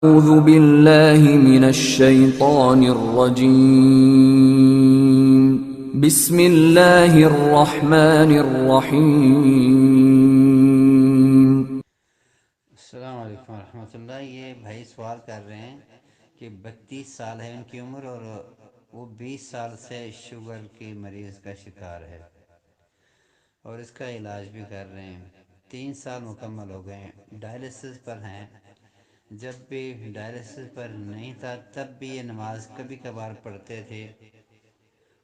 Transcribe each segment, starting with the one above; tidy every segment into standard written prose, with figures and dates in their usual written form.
أعوذ بالله من الشيطان الرجيم. بسم الله الرحمن الرحيم. السلام علیکم ورحمۃ اللہ۔ یہ بھائی سوال کر رہے ہیں کہ 32 سال ہے ان کی عمر اور وہ 20 سال سے شوگر کی مریض کا شکار ہے اور اس کا علاج بھی کر رہے ہیں۔ 3 سال مکمل ہو گئے ہیں، ڈائلسس پر ہیں۔ جب بھی ڈائلسس پر نہیں تھا تب بھی یہ نماز کبھی کبھار پڑھتے تھے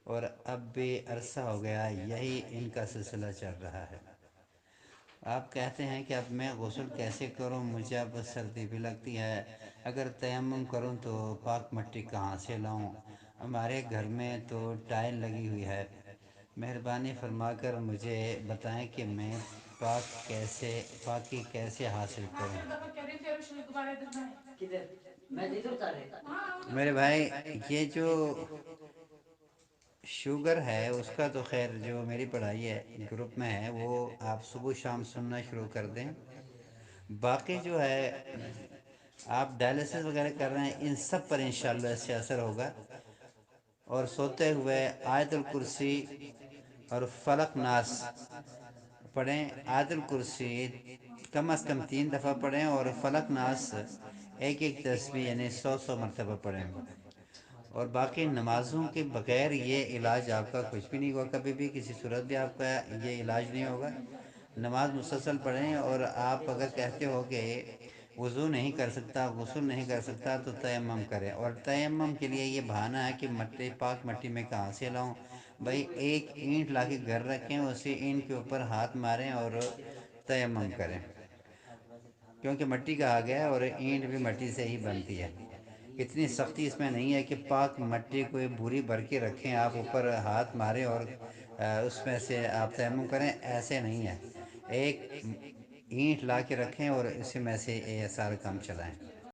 اور اب بھی عرصہ ہو گیا یہی ان کا سلسلہ چل رہا ہے۔ آپ کہتے ہیں کہ اب میں غسل کیسے کروں، مجھے اب سردی بھی لگتی ہے، اگر تیمم کروں تو پاک مٹی کہاں سے لاؤں؟ ہمارے گھر میں تو ٹائل لگی ہوئی ہے، مہربانی فرما کر مجھے بتائیں کہ میں پاکی کیسے حاصل کروں۔ میرے بھائی، یہ جو شوگر ہے اس کا تو خیر جو میری پڑھائی ہے گروپ میں ہے وہ آپ صبح شام سننا شروع کر دیں۔ باقی جو ہے آپ ڈائلسس وغیرہ کر رہے ہیں ان سب پر انشاءاللہ اس سے اثر ہوگا، اور سوتے ہوئے آیت الکرسی اور فلق ناس پڑھیں۔ آیت الکرسی کم از کم 3 دفعہ پڑھیں اور فلق ناس ایک ایک تسبیح یعنی 100 مرتبہ پڑھیں، اور باقی نمازوں کے بغیر یہ علاج آپ کا کچھ بھی نہیں ہوگا، کبھی بھی کسی صورت بھی آپ کا یہ علاج نہیں ہوگا۔ نماز مسلسل پڑھیں، اور آپ اگر کہتے ہو کہ وضو نہیں کر سکتا، غسل نہیں کر سکتا تو تیمم کریں، اور تیمم کے لیے یہ بہانہ ہے کہ پاک مٹی میں کہاں سے لاؤں؟ بھائی ایک اینٹ لا کے گھر رکھیں، اسی اینٹ کے اوپر ہاتھ ماریں اور تیمم کریں، کیونکہ مٹی کا آ گیا ہے اور اینٹ بھی مٹی سے ہی بنتی ہے۔ اتنی سختی اس میں نہیں ہے کہ پاک مٹی کو بوری بھر کے رکھیں، آپ اوپر ہاتھ ماریں اور اس میں سے آپ تیمم کریں، ایسے نہیں ہے۔ ایک اینٹ لا کے رکھیں اور اسی میں سے یہ سارا کام چلائیں۔